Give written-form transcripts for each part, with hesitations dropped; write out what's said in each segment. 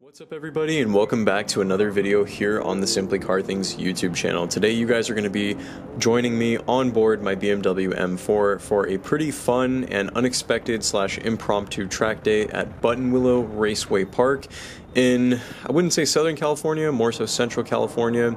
What's up everybody, and welcome back to another video here on the Simply Car Things YouTube channel. Today you guys are going to be joining me on board my BMW M4 for a pretty fun and unexpected / impromptu track day at Buttonwillow Raceway Park in, I wouldn't say Southern California, more so Central California.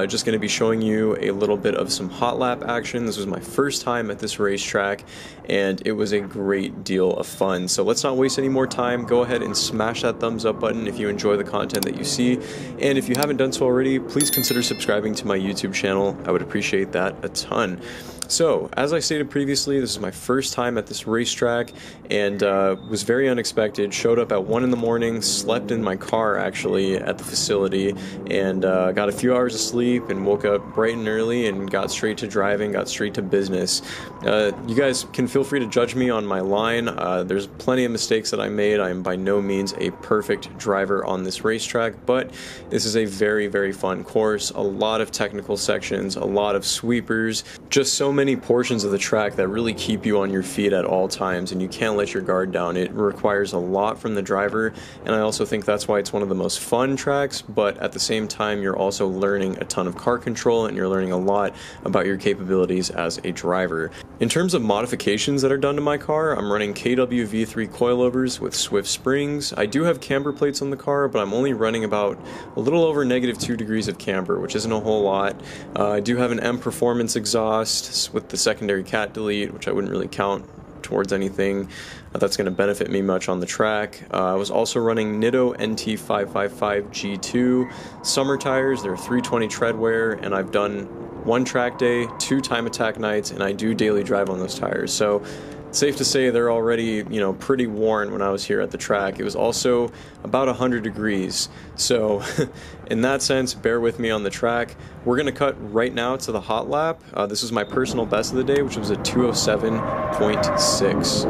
Just going to be showing you a little bit of some hot lap action. This was my first time at this racetrack and it was a great deal of fun. So let's not waste any more time. Go ahead and smash that thumbs up button if you enjoy the content that you see, and if you haven't done so already, please consider subscribing to my YouTube channel. I would appreciate that a ton. So, as I stated previously, this is my first time at this racetrack and was very unexpected. Showed up at 1 in the morning, slept in my car actually at the facility, and got a few hours of sleep and woke up bright and early and got straight to driving, got straight to business. You guys can feel free to judge me on my line. There's plenty of mistakes that I made. I am by no means a perfect driver on this racetrack, but this is a very, very fun course. A lot of technical sections, a lot of sweepers, just so many portions of the track that really keep you on your feet at all times, and you can't let your guard down. It requires a lot from the driver, and I also think that's why it's one of the most fun tracks, but at the same time you're also learning a ton of car control and you're learning a lot about your capabilities as a driver. In terms of modifications that are done to my car, I'm running KW V3 coilovers with Swift springs. I do have camber plates on the car, but I'm only running about a little over -2 degrees of camber, which isn't a whole lot. I do have an M Performance exhaust with the secondary cat delete, which I wouldn't really count towards anything that's going to benefit me much on the track. I was also running Nitto NT555 G2 summer tires. They're 320 tread wear, and I've done 1 track day, 2 time attack nights, and I do daily drive on those tires. So safe to say they're already, pretty worn when I was here at the track. It was also about 100 degrees. So in that sense, bear with me on the track. We're going to cut right now to the hot lap. This was my personal best of the day, which was a 207.6.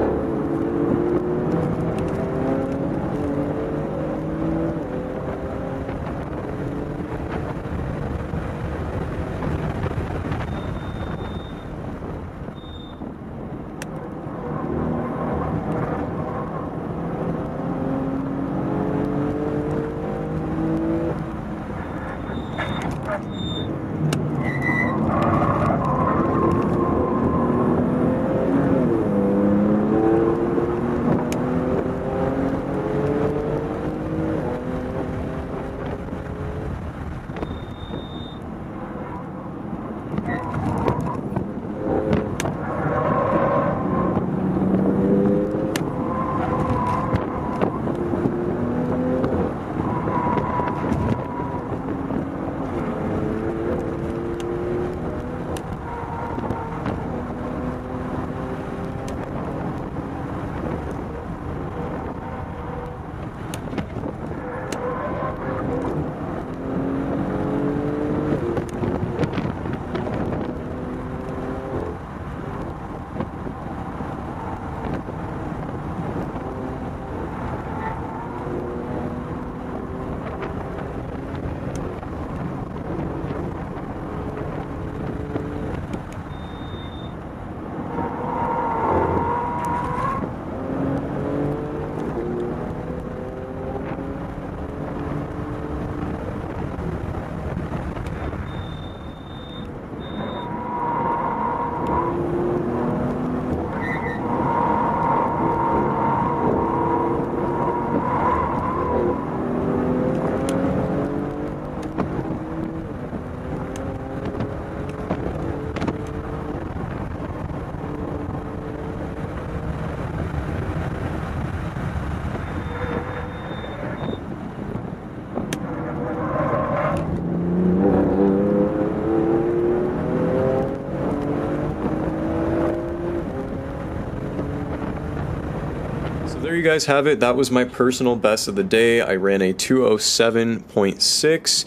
There you guys have it. That was my personal best of the day. I ran a 207.6.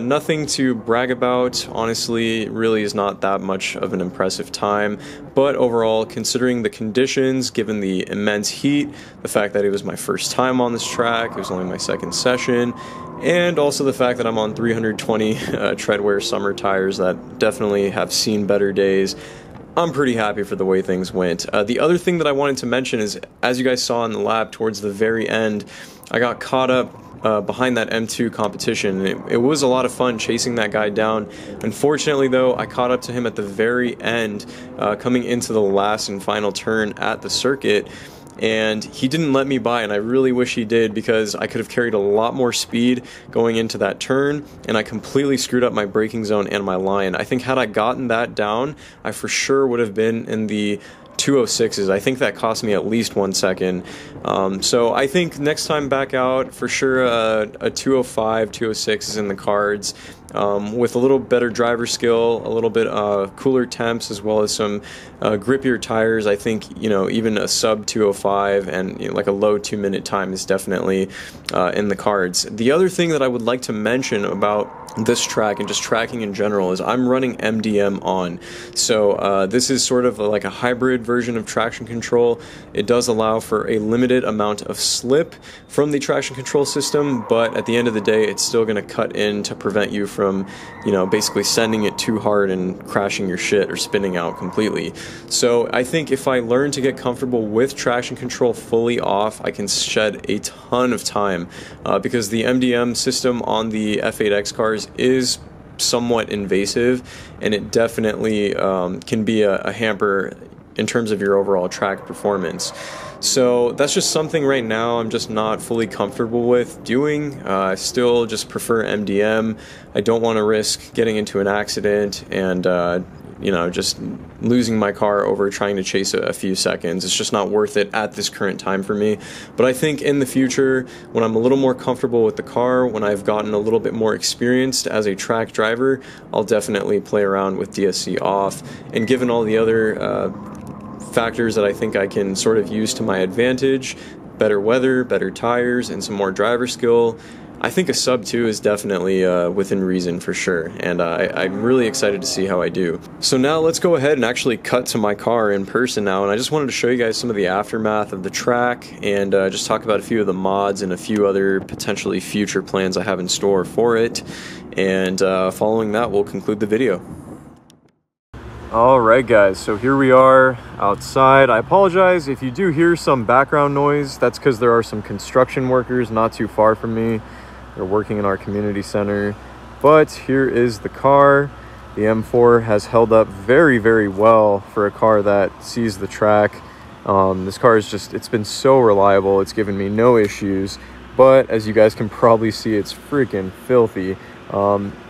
Nothing to brag about. Honestly, it really is not that much of an impressive time. But overall, considering the conditions, given the immense heat, the fact that it was my first time on this track, it was only my second session, and also the fact that I'm on 320 treadwear summer tires that definitely have seen better days, I'm pretty happy for the way things went. The other thing that I wanted to mention is, as you guys saw in the lap towards the very end, I got caught up behind that M2 competition. It was a lot of fun chasing that guy down. Unfortunately though, I caught up to him at the very end, coming into the last and final turn at the circuit, and he didn't let me by, and I really wish he did, because I could have carried a lot more speed going into that turn, and I completely screwed up my braking zone and my line. I think had I gotten that down, I for sure would have been in the 206s. I think that cost me at least 1 second. So I think next time back out, for sure a 205, 206 is in the cards, with a little better driver skill, a little bit cooler temps, as well as some grippier tires. I think, you know, even a sub 205 and, you know, like a low 2-minute time is definitely in the cards. The other thing that I would like to mention about this track and just tracking in general is I'm running MDM on. So this is sort of like a hybrid version of traction control. It does allow for a limited amount of slip from the traction control system, but at the end of the day, it's still going to cut in to prevent you from, you know, basically sending it too hard and crashing your shit or spinning out completely. So I think if I learn to get comfortable with traction control fully off, I can shed a ton of time, because the MDM system on the F8X cars is somewhat invasive, and it definitely can be a hamper in terms of your overall track performance. So that's just something right now I'm just not fully comfortable with doing. I still just prefer MDM. I don't want to risk getting into an accident and you know, just losing my car over trying to chase a few seconds. It's just not worth it at this current time for me. But I think in the future, when I'm a little more comfortable with the car, when I've gotten a little bit more experienced as a track driver, I'll definitely play around with DSC off. And given all the other factors that I think I can sort of use to my advantage, better weather, better tires, and some more driver skill, I think a sub 2 is definitely within reason for sure, and I'm really excited to see how I do. So now let's go ahead and actually cut to my car in person now, and I just wanted to show you guys some of the aftermath of the track and just talk about a few of the mods and a few other potentially future plans I have in store for it, and following that we'll conclude the video. Alright guys, so here we are outside. I apologize if you do hear some background noise. That's because there are some construction workers not too far from me. They're working in our community center. But here is the car. The M4 has held up very, very well for a car that sees the track. This car is just, it's been so reliable. It's given me no issues. But as you guys can probably see, it's freaking filthy.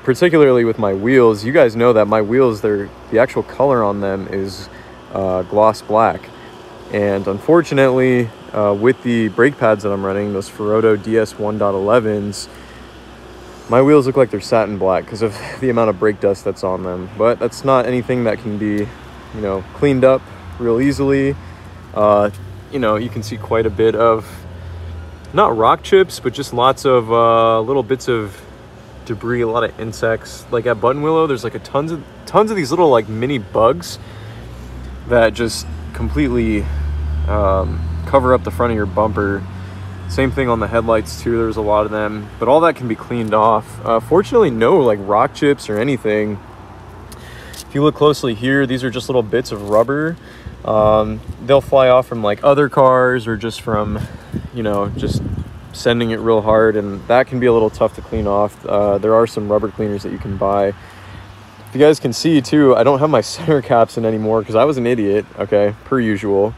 Particularly with my wheels. You guys know that my wheels, the actual color on them is gloss black. And unfortunately, with the brake pads that I'm running, those Ferodo DS 1.11s, my wheels look like they're satin black because of the amount of brake dust that's on them. But that's not anything that can be, you know, cleaned up real easily. You know, you can see quite a bit of, not rock chips, but just lots of little bits of debris, a lot of insects. Like at Buttonwillow, there's like tons of these little like mini bugs that just completely cover up the front of your bumper. Same thing on the headlights too, there's a lot of them, but all that can be cleaned off. Fortunately, no like rock chips or anything. If you look closely here, these are just little bits of rubber. They'll fly off from like other cars or just from, you know, just sending it real hard, and that can be a little tough to clean off. There are some rubber cleaners that you can buy. If you guys can see too, I don't have my center caps in anymore because I was an idiot, okay, per usual.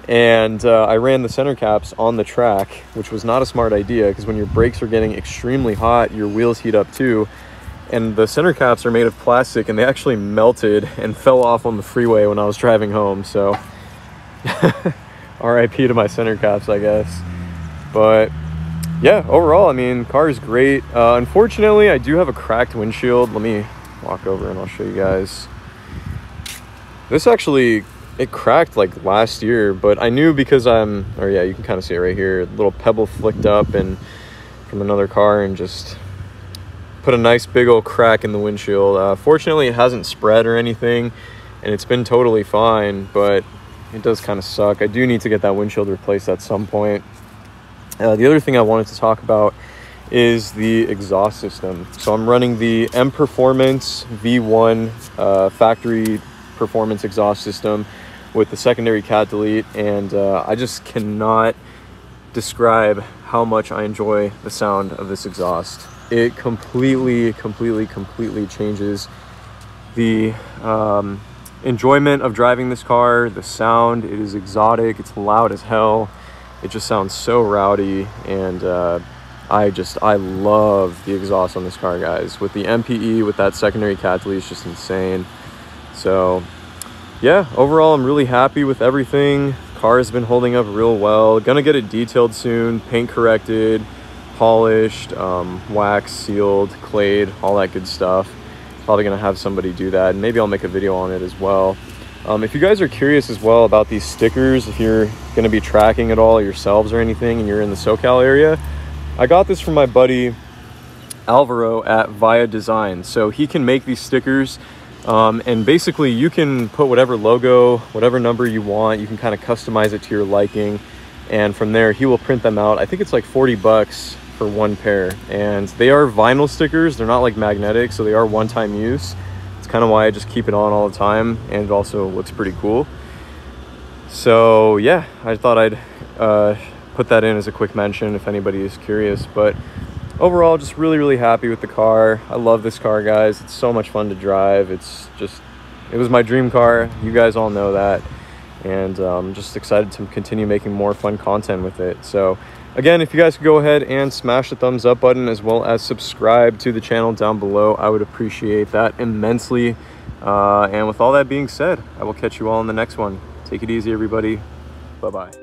And I ran the center caps on the track, which was not a smart idea because when your brakes are getting extremely hot, your wheels heat up too. And the center caps are made of plastic, and they actually melted and fell off on the freeway when I was driving home. So RIP to my center caps, I guess. But yeah, overall, I mean, car is great. Unfortunately, I do have a cracked windshield. Let me walk over and I'll show you guys. This actually, it cracked like last year, but I knew because or yeah, you can kind of see it right here. A little pebble flicked up and from another car and just put a nice big old crack in the windshield. Fortunately, it hasn't spread or anything, and it's been totally fine, but it does kind of suck. I do need to get that windshield replaced at some point. The other thing I wanted to talk about is the exhaust system. So I'm running the M Performance V1 factory performance exhaust system with the secondary cat delete, and I just cannot describe how much I enjoy the sound of this exhaust. It completely changes the enjoyment of driving this car. The sound, it is exotic, it's loud as hell. It just sounds so rowdy, and I love the exhaust on this car, guys. With the MPE, with that secondary catalyst, it's just insane. So yeah, overall I'm really happy with everything. Car has been holding up real well. Gonna get it detailed soon, paint corrected, polished, wax sealed, clayed, all that good stuff. Probably gonna have somebody do that, and maybe I'll make a video on it as well. If you guys are curious as well about these stickers, if you're gonna be tracking it all yourselves or anything and you're in the SoCal area, I got this from my buddy Alvaro at Via Design. So he can make these stickers, and basically you can put whatever logo, whatever number you want. You can kind of customize it to your liking, and from there he will print them out. I think it's like 40 bucks for one pair, and they are vinyl stickers. They're not like magnetic, so they are one-time use. It's kind of why I just keep it on all the time, and it also looks pretty cool. So yeah, I thought I'd put that in as a quick mention if anybody is curious. But overall, just really happy with the car. I love this car, guys. It's so much fun to drive. It was my dream car. You guys all know that, and I'm just excited to continue making more fun content with it. So again, if you guys could go ahead and smash the thumbs up button, as well as subscribe to the channel down below, I would appreciate that immensely. And with all that being said, I will catch you all in the next one. Take it easy, everybody. Bye-bye.